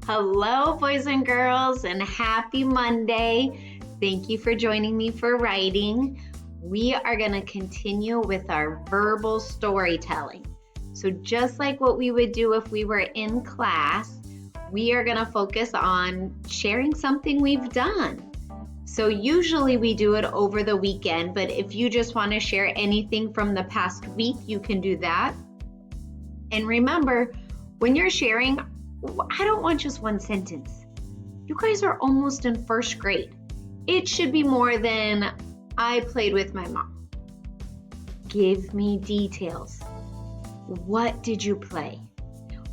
Hello, boys and girls, and happy Monday. Thank you for joining me for writing. We are going to continue with our verbal storytelling. So just like what we would do if we were in class, we are going to focus on sharing something we've done. So usually we do it over the weekend, but if you just want to share anything from the past week, you can do that. And remember, when you're sharing, I don't want just one sentence. You guys are almost in first grade. It should be more than I played with my mom. Give me details. What did you play?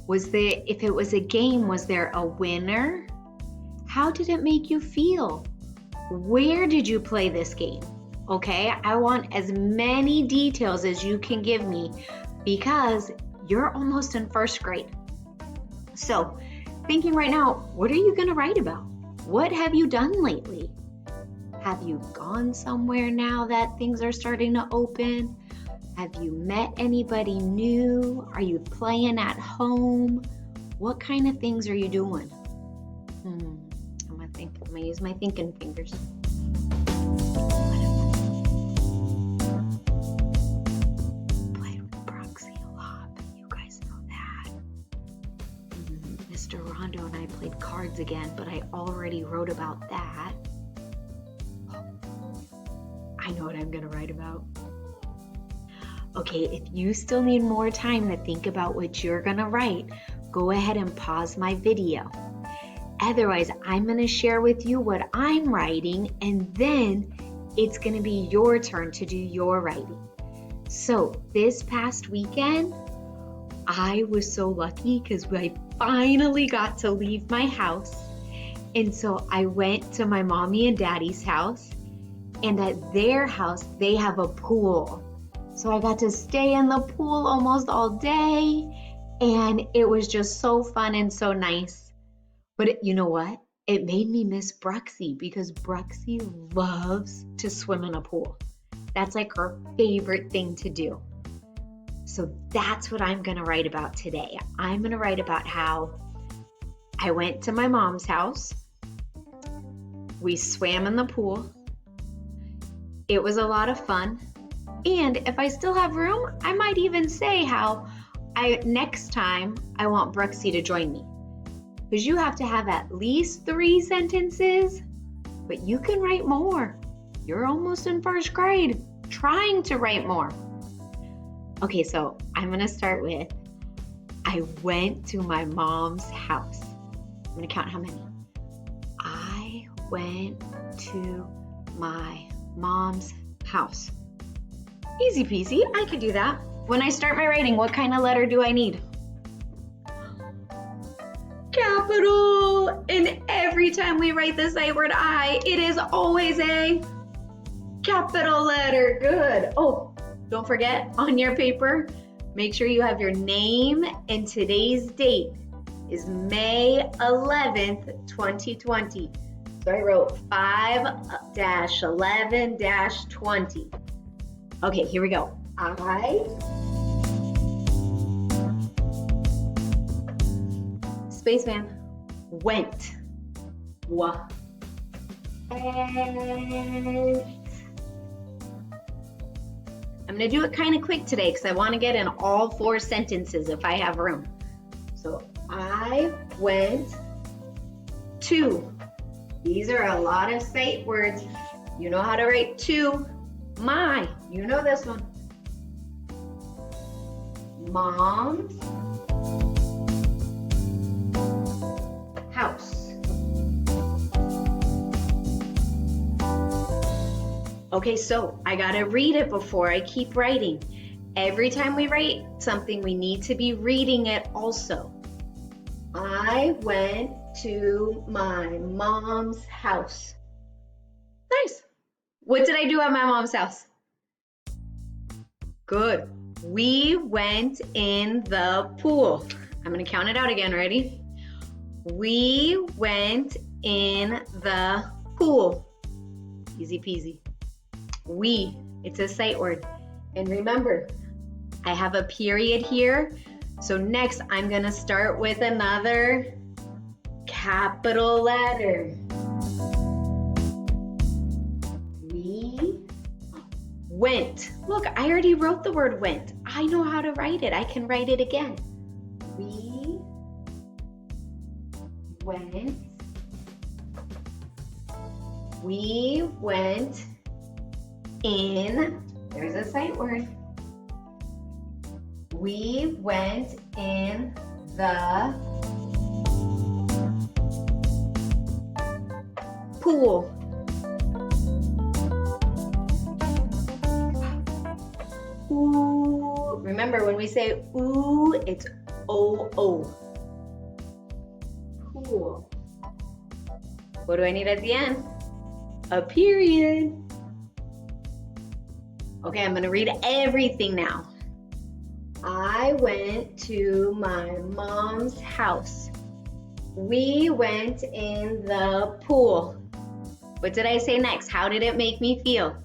If it was a game, was there a winner? How did it make you feel? Where did you play this game? Okay, I want as many details as you can give me because you're almost in first grade. So, thinking right now, what are you going to write about? What have you done lately? Have you gone somewhere now that things are starting to open? Have you met anybody new? Are you playing at home? What kind of things are you doing? I'm going to use my thinking fingers. Played with Broxy a lot, but you guys know that. Mr. Rondo and I played cards again, but I already wrote about that. I know what I'm going to write about. Okay, if you still need more time to think about what you're going to write, go ahead and pause my video. Otherwise, I'm going to share with you what I'm writing, and then it's going to be your turn to do your writing. So this past weekend, I was so lucky because I finally got to leave my house. And so I went to my mommy and daddy's house, and at their house, they have a pool. So I got to stay in the pool almost all day, and it was just so fun and so nice. But you know what? It made me miss Bruxy because Bruxy loves to swim in a pool. That's like her favorite thing to do. So that's what I'm going to write about today. I'm going to write about how I went to my mom's house. We swam in the pool. It was a lot of fun. And if I still have room, I might even say how next time I want Bruxy to join me. Because you have to have at least 3 sentences, but you can write more. You're almost in first grade, trying to write more. Okay, so I'm going to start with, I went to my mom's house. I'm going to count how many. I went to my mom's house. Easy peasy, I could do that. When I start my writing, what kind of letter do I need? Capital! And every time we write the sight word I, it is always a capital letter. Good. Oh, don't forget on your paper, make sure you have your name and today's date is May 11th, 2020. So I wrote 5-11-20. Okay, here we go. Spaceman went. I'm going to do it kind of quick today because I want to get in all 4 sentences if I have room. So I went to. These are a lot of sight words. You know how to write to. My. You know this one. Mom's house. Okay, so I gotta read it before I keep writing. Every time we write something, we need to be reading it also. I went to my mom's house. Nice. What did I do at my mom's house? Good. We went in the pool. I'm gonna count it out again, ready? We went in the pool. Easy peasy. We, it's a sight word. And remember, I have a period here. So next I'm gonna start with another Capital letter. We went. Look, I already wrote the word went. I know how to write it. I can write it again. We went. We went in. There's a sight word. We went in the pool. Ooh. Remember, when we say ooh, it's O-O. Pool. What do I need at the end? A period. Okay, I'm gonna read everything now. I went to my mom's house. We went in the pool. What did I say next? How did it make me feel?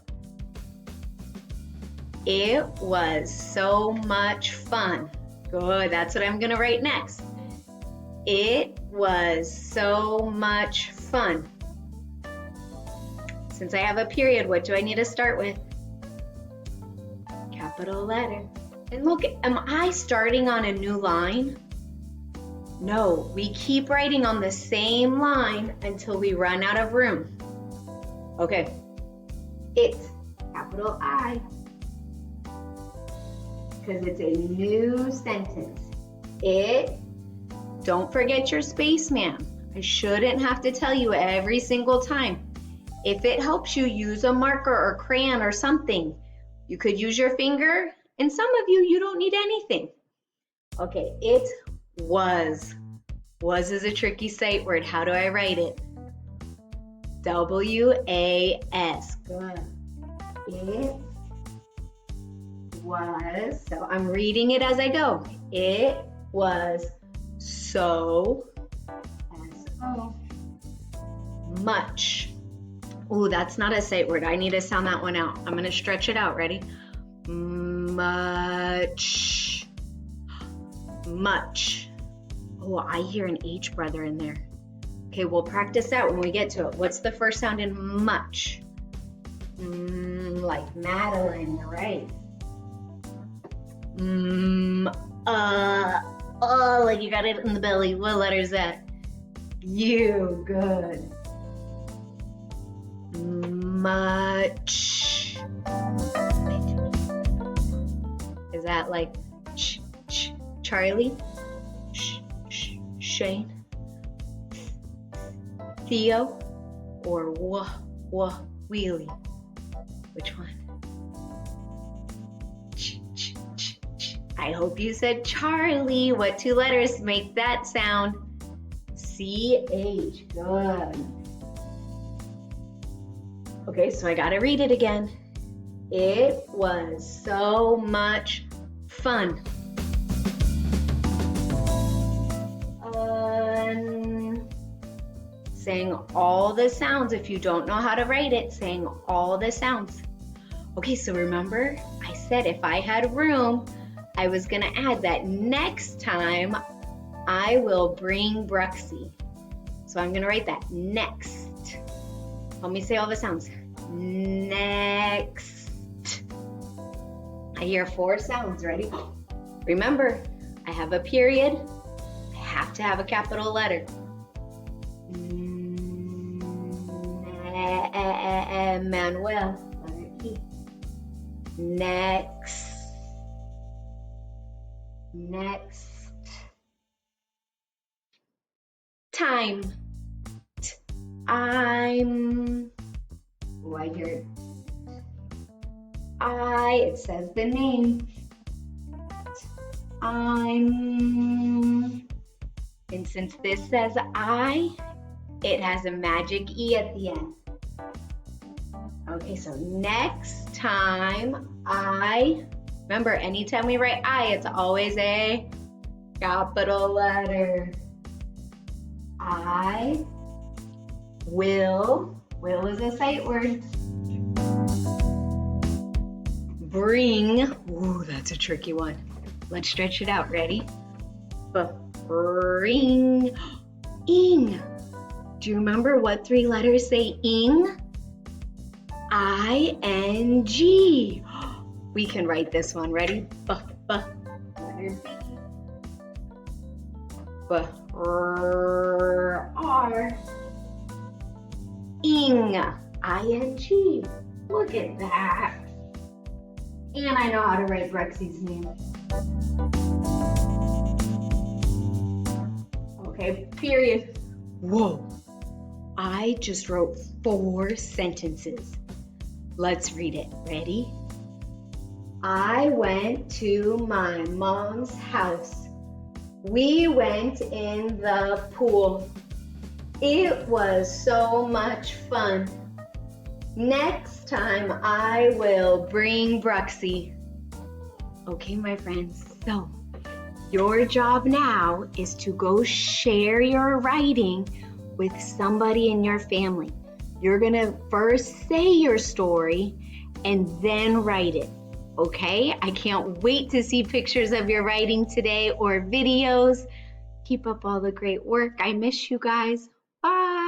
It was so much fun. Good, that's what I'm gonna write next. It was so much fun. Since I have a period, what do I need to start with? Capital letter. And look, am I starting on a new line? No, we keep writing on the same line until we run out of room. Okay, it, capital I, because it's a new sentence. It, don't forget your spaceman. I shouldn't have to tell you every single time. If it helps you, use a marker or crayon or something. You could use your finger, and some of you, you don't need anything. Okay, it was. Was is a tricky sight word. How do I write it? W-A-S. Good. It was. So I'm reading it as I go. It was so S-O much. Ooh, that's not a sight word. I need to sound that one out. I'm gonna stretch it out. Ready? Much. Much. Oh, I hear an H brother in there. Okay, we'll practice that when we get to it. What's the first sound in much? Like Madeline, right? Like you got it in the belly. What letter is that? You, good. Much. Is that like Charlie? Shane? Theo? Or Wheelie? Which one? I hope you said Charlie. What two letters make that sound? C-H. Good. Okay, so I gotta read it again. It was so much fun. Saying all the sounds. If you don't know how to write it, saying all the sounds. Okay, so remember, I said if I had room, I was gonna add that next time I will bring Bruxy. So I'm gonna write that next. Let me say all the sounds. Next. I hear 4 sounds. Ready? Remember, I have a period. I have to have a capital letter. Manuel. Letter E. Next. Next. Time. I'm. Oh, I hear it. It says the name. I'm. And since this says I, it has a magic E at the end. Okay, so next time remember, anytime we write I, it's always a capital letter. I will is a sight word. Bring, ooh, that's a tricky one. Let's stretch it out, ready? Bring Ing. Do you remember what 3 letters say ing? I-N-G. We can write this one. Ready? Letter B. R. Ing. I-N-G. Look at that. And I know how to write Brexy's name. Okay, period. Whoa. I just wrote 4 sentences. Let's read it. Ready? I went to my mom's house. We went in the pool. It was so much fun. Next time I will bring Bruxy. Okay, my friends, so your job now is to go share your writing with somebody in your family. You're gonna first say your story and then write it, okay? I can't wait to see pictures of your writing today or videos. Keep up all the great work. I miss you guys. Bye.